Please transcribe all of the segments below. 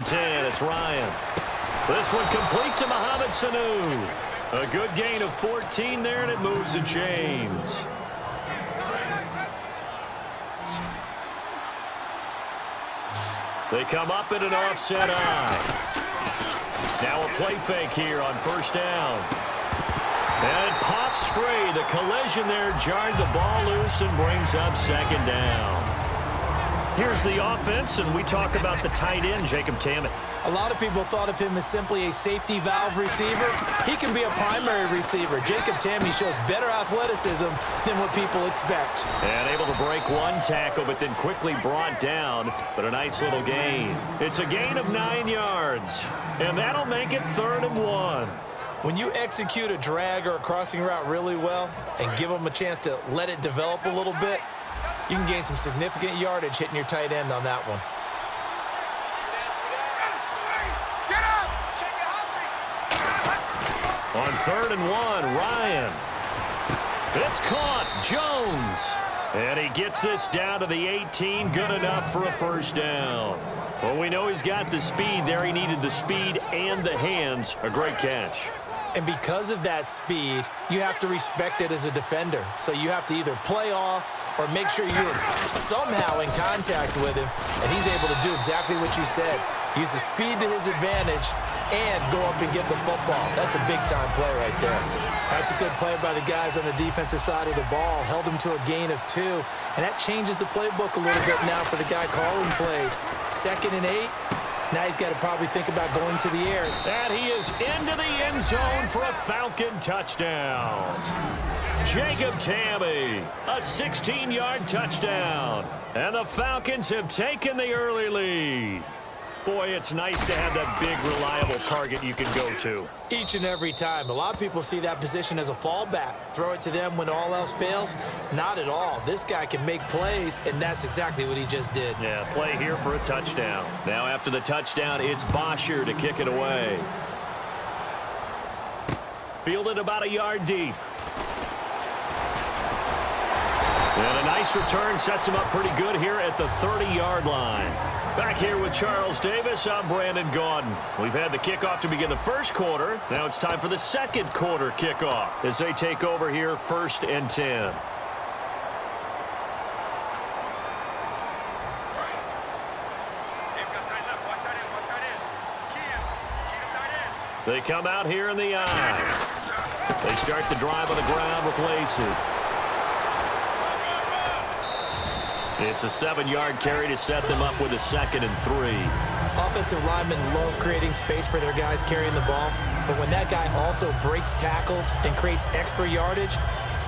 10. It's Ryan. This one complete to Mohamed Sanu. A good gain of 14 there, and it moves the chains. They come up in an offset eye. Now a play fake here on first down. And it pops free. The collision there jarred the ball loose and brings up second down. Here's the offense, and we talk about the tight end, Jacob Tammett. A lot of people thought of him as simply a safety valve receiver. He can be a primary receiver. Jacob Tammett shows better athleticism than what people expect. And able to break one tackle, but then quickly brought down. But a nice little gain. It's a gain of 9 yards. And that'll make it 3rd and 1. When you execute a drag or a crossing route really well and give them a chance to let it develop a little bit, you can gain some significant yardage hitting your tight end on that one. On 3rd and 1, Ryan. It's caught. Jones. And he gets this down to the 18. Good enough for a first down. Well, we know he's got the speed there. He needed the speed and the hands. A great catch. And because of that speed, you have to respect it as a defender. So you have to either play off or make sure you're somehow in contact with him. And he's able to do exactly what you said. Use the speed to his advantage and go up and get the football. That's a big-time play right there. That's a good play by the guys on the defensive side of the ball. Held him to a gain of 2. And that changes the playbook a little bit now for the guy calling plays. 2nd and 8. Now he's got to probably think about going to the air. And he is into the end zone for a Falcon touchdown. Jacob Tammett, a 16-yard touchdown. And the Falcons have taken the early lead. Boy, it's nice to have that big, reliable target you can go to. Each and every time. A lot of people see that position as a fallback. Throw it to them when all else fails. Not at all. This guy can make plays, and that's exactly what he just did. Yeah, play here for a touchdown. Now after the touchdown, it's Bosher to kick it away. Fielded about a yard deep. And a nice return sets him up pretty good here at the 30-yard line. Back here with Charles Davis, I'm Brandon Gaudin. We've had the kickoff to begin the first quarter. Now it's time for the second quarter kickoff as they take over here 1st and 10. They come out here in the eye. They start the drive on the ground with Lacey. It's a 7-yard carry to set them up with a 2nd and 3. Offensive linemen love creating space for their guys carrying the ball, but when that guy also breaks tackles and creates extra yardage,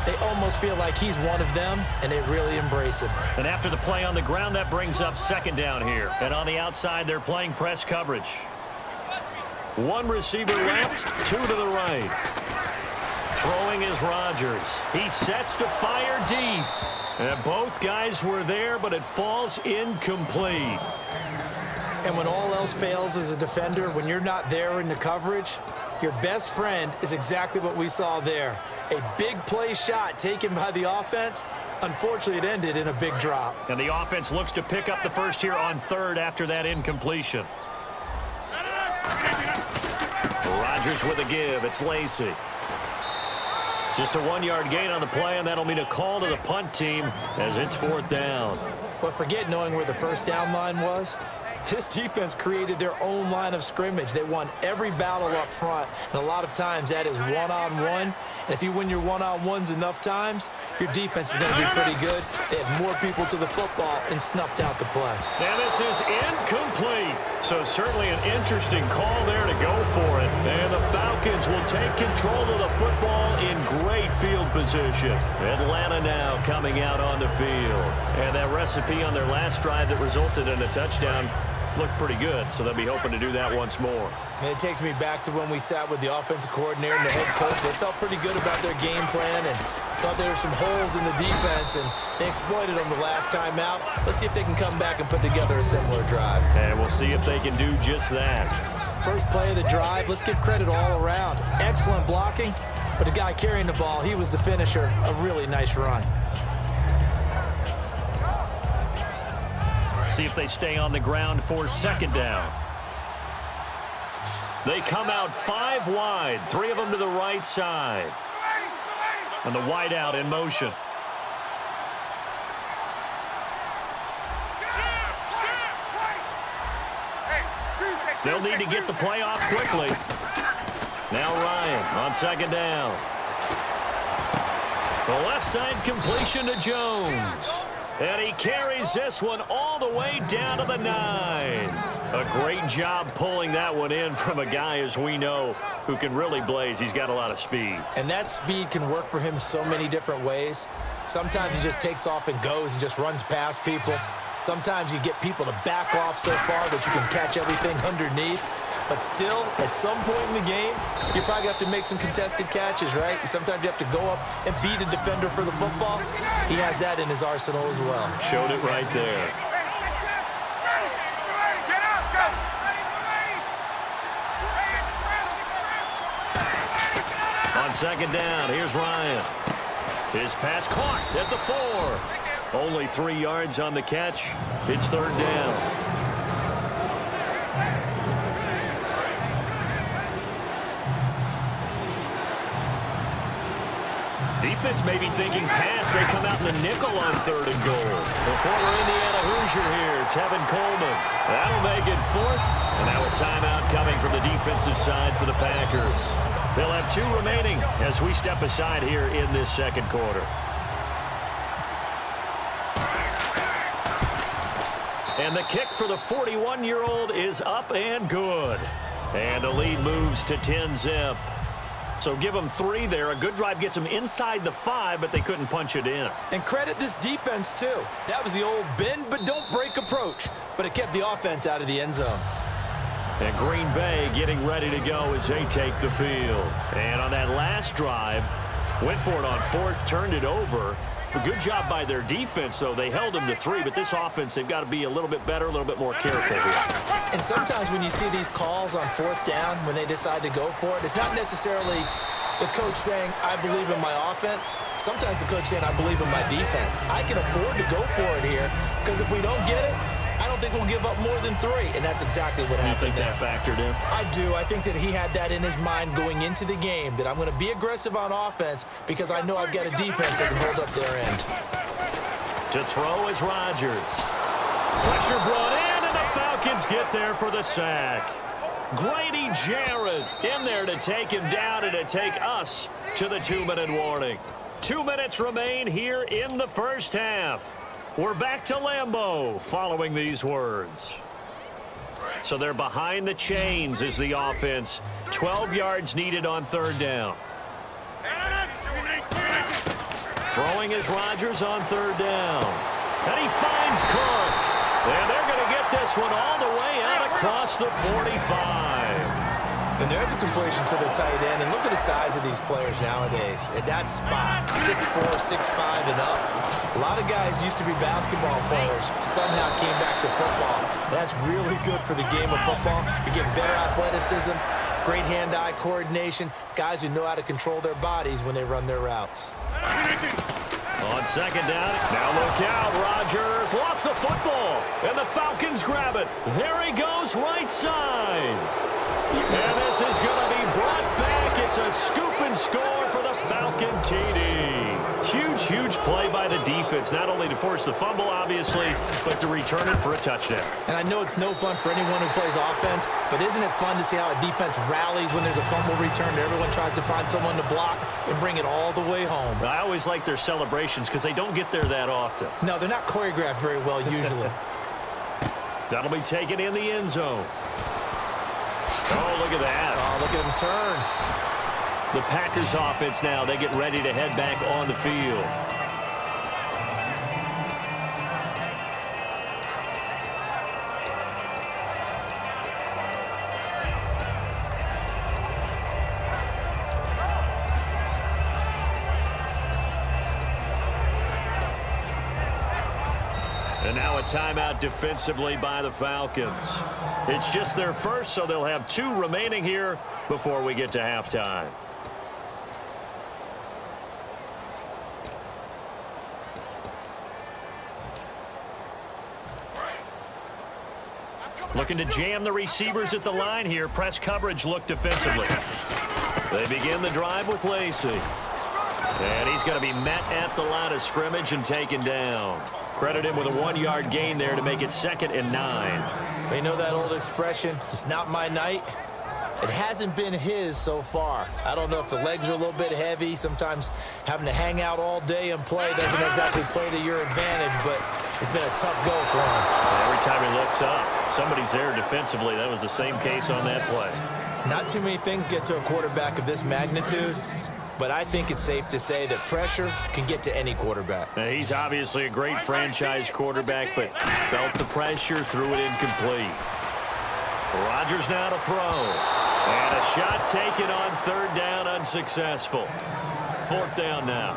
they almost feel like he's one of them, and they really embrace him. And after the play on the ground, that brings up 2nd down here. And on the outside, they're playing press coverage. 1 receiver left, 2 to the right. Throwing is Rodgers. He sets to fire deep. And both guys were there, but it falls incomplete. And when all else fails as a defender, when you're not there in the coverage, your best friend is exactly what we saw there. A big play shot taken by the offense. Unfortunately, it ended in a big drop. And the offense looks to pick up the first here on 3rd after that incompletion. Rodgers with a give. It's Lacey. Just a 1-yard gain on the play, and that'll mean a call to the punt team as it's 4th down. But forget knowing where the first down line was. This defense created their own line of scrimmage. They won every battle up front, and a lot of times that is one-on-one. And if you win your one-on-ones enough times, your defense is going to be pretty good. They had more people to the football and snuffed out the play. And this is incomplete. So certainly an interesting call there to go for it. And the Falcons will take control of the football in great field position. Atlanta now coming out on the field. And that recipe on their last drive that resulted in a touchdown looked pretty good, so they'll be hoping to do that once more. And it takes me back to when we sat with the offensive coordinator and the head coach. They felt pretty good about their game plan and thought there were some holes in the defense, and they exploited them the last time out. Let's see if they can come back and put together a similar drive. And we'll see if they can do just that. First play of the drive, let's give credit all around. Excellent blocking, but the guy carrying the ball, he was the finisher. A really nice run. See if they stay on the ground for 2nd down. They come out 5 wide, 3 of them to the right side. And the wide out in motion. They'll need to get the play off quickly. Now Ryan on second down. The left side completion to Jones. And he carries this one all the way down to the 9. A great job pulling that one in from a guy, as we know, who can really blaze. He's got a lot of speed. And that speed can work for him so many different ways. Sometimes he just takes off and goes and just runs past people. Sometimes you get people to back off so far that you can catch everything underneath. But still, at some point in the game, you probably have to make some contested catches, right? Sometimes you have to go up and beat a defender for the football. He has that in his arsenal as well. Showed it right there. On second down, here's Ryan. His pass caught at the 4. Only 3 yards on the catch. It's third down. Defense may be thinking pass. They come out in the nickel on 3rd and goal. The former Indiana Hoosier here, Tevin Coleman. That'll make it 4th. And now a timeout coming from the defensive side for the Packers. They'll have 2 remaining as we step aside here in this second quarter. And the kick for the 41-year-old is up and good. And the lead moves to 10-zip. So give them 3 there. A good drive gets them inside the 5, but they couldn't punch it in. And credit this defense, too. That was the old bend but don't break approach. But it kept the offense out of the end zone. And Green Bay getting ready to go as they take the field. And on that last drive, went for it on 4th, turned it over. A good job by their defense, though. They held them to 3, but this offense, they've got to be a little bit better, a little bit more careful here. And sometimes when you see these calls on 4th down, when they decide to go for it, it's not necessarily the coach saying, I believe in my offense. Sometimes the coach saying, I believe in my defense. I can afford to go for it here, because if we don't get it, I don't think we'll give up more than 3, and that's exactly what happened. You think that factored in? I do. I think that he had that in his mind going into the game, that I'm going to be aggressive on offense because I know I've got a defense that can hold up their end. To throw is Rodgers. Pressure brought in, and the Falcons get there for the sack. Grady Jarrett in there to take him down and to take us to the 2-minute warning. 2 minutes remain here in the first half. We're back to Lambeau following these words. So they're behind the chains as the offense. 12 yards needed on 3rd down. Throwing is Rodgers on 3rd down. And he finds Cook. And they're going to get this one all the way out across the 45. And there's a completion to the tight end. And look at the size of these players nowadays. At that spot, 6'4", 6'5", and up. A lot of guys used to be basketball players, somehow came back to football. That's really good for the game of football. You're getting better athleticism, great hand-eye coordination, guys who know how to control their bodies when they run their routes. On second down, now look out, Rodgers lost the football, and the Falcons grab it. There he goes, right side. And this is going to be brought back. It's a scoop and score for the Falcon TD. Huge, huge play by the defense, not only to force the fumble, obviously, but to return it for a touchdown. And I know it's no fun for anyone who plays offense, but isn't it fun to see how a defense rallies when there's a fumble return and everyone tries to find someone to block and bring it all the way home? I always like their celebrations because they don't get there that often. No, they're not choreographed very well usually. That'll be taken in the end zone. Oh, look at that. Oh, look at him turn. The Packers offense now, they get ready to head back on the field. And now a timeout defensively by the Falcons. It's just their first, so they'll have 2 remaining here before we get to halftime. Looking to jam the receivers at the line here. Press coverage look defensively. They begin the drive with Lacey. And he's going to be met at the line of scrimmage and taken down. Credit him with a 1-yard gain there to make it 2nd and 9. You know that old expression, it's not my night? It hasn't been his so far. I don't know if the legs are a little bit heavy. Sometimes having to hang out all day and play doesn't exactly play to your advantage, but it's been a tough go for him. Every time he looks up, somebody's there defensively. That was the same case on that play. Not too many things get to a quarterback of this magnitude, but I think it's safe to say that pressure can get to any quarterback. Now, he's obviously a great franchise quarterback, but felt the pressure, threw it incomplete. Rodgers now to throw. And a shot taken on 3rd down, unsuccessful. 4th down now.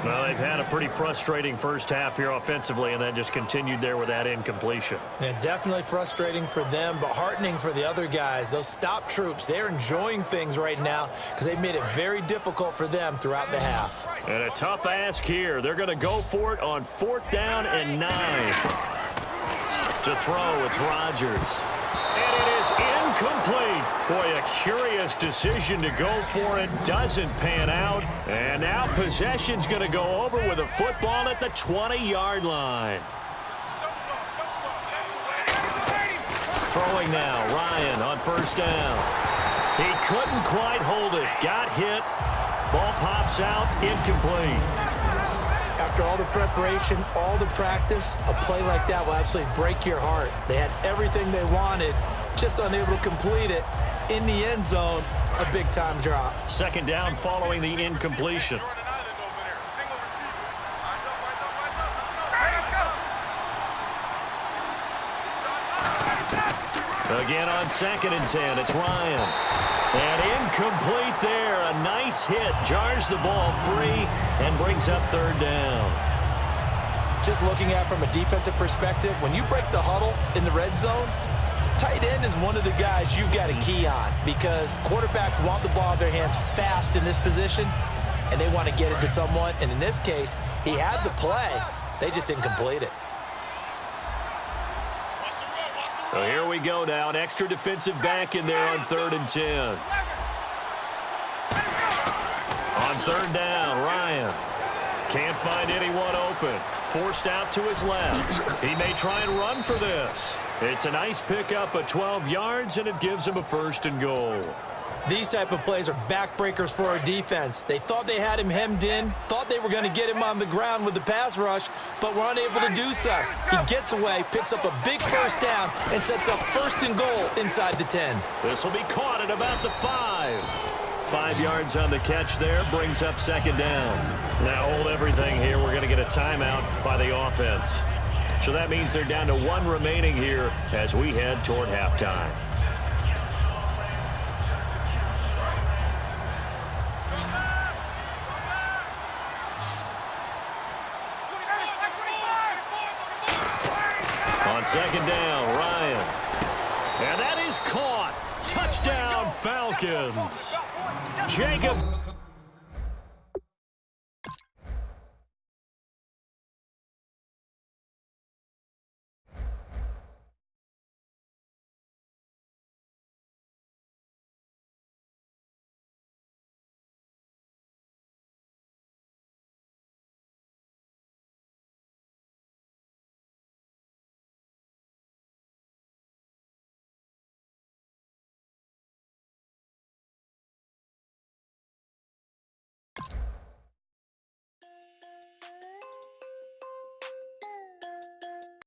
Well, they've had a pretty frustrating first half here offensively, and then just continued there with that incompletion. Yeah, definitely frustrating for them, but heartening for the other guys. Those stop troops, they're enjoying things right now because they've made it very difficult for them throughout the half. And a tough ask here. They're going to go for it on 4th down and 9. To throw, it's Rodgers. And it is incomplete. Boy, a curious decision to go for it. Doesn't pan out. And now possession's going to go over with a football at the 20-yard line. Throwing now, Ryan on 1st down. He couldn't quite hold it. Got hit. Ball pops out, incomplete. After all the preparation, all the practice, a play like that will absolutely break your heart. They had everything they wanted, just unable to complete it. In the end zone, a big-time drop. 2nd down following the incompletion. Again on 2nd and 10, it's Ryan. And incomplete there. A nice hit. Jars the ball free and brings up 3rd down. Just looking at it from a defensive perspective, when you break the huddle in the red zone, tight end is one of the guys you've got to key on because quarterbacks want the ball in their hands fast in this position, and they want to get it to someone. And in this case, he had the play. They just didn't complete it. So here we go now. An extra defensive back in there on 3rd and 10. On 3rd down, Ryan. Can't find anyone open. Forced out to his left. He may try and run for this. It's a nice pickup of 12 yards, and it gives him a 1st and goal. These type of plays are backbreakers for our defense. They thought they had him hemmed in, thought they were going to get him on the ground with the pass rush, but were unable to do so. He gets away, picks up a big 1st down, and sets up 1st and goal inside the 10. This will be caught at about the 5. 5 yards on the catch there, brings up 2nd down. Now hold everything here. We're going to get a timeout by the offense. So that means they're down to 1 remaining here as we head toward halftime. On 2nd down, Ryan. And that is caught. Touchdown, Falcons. Jacob.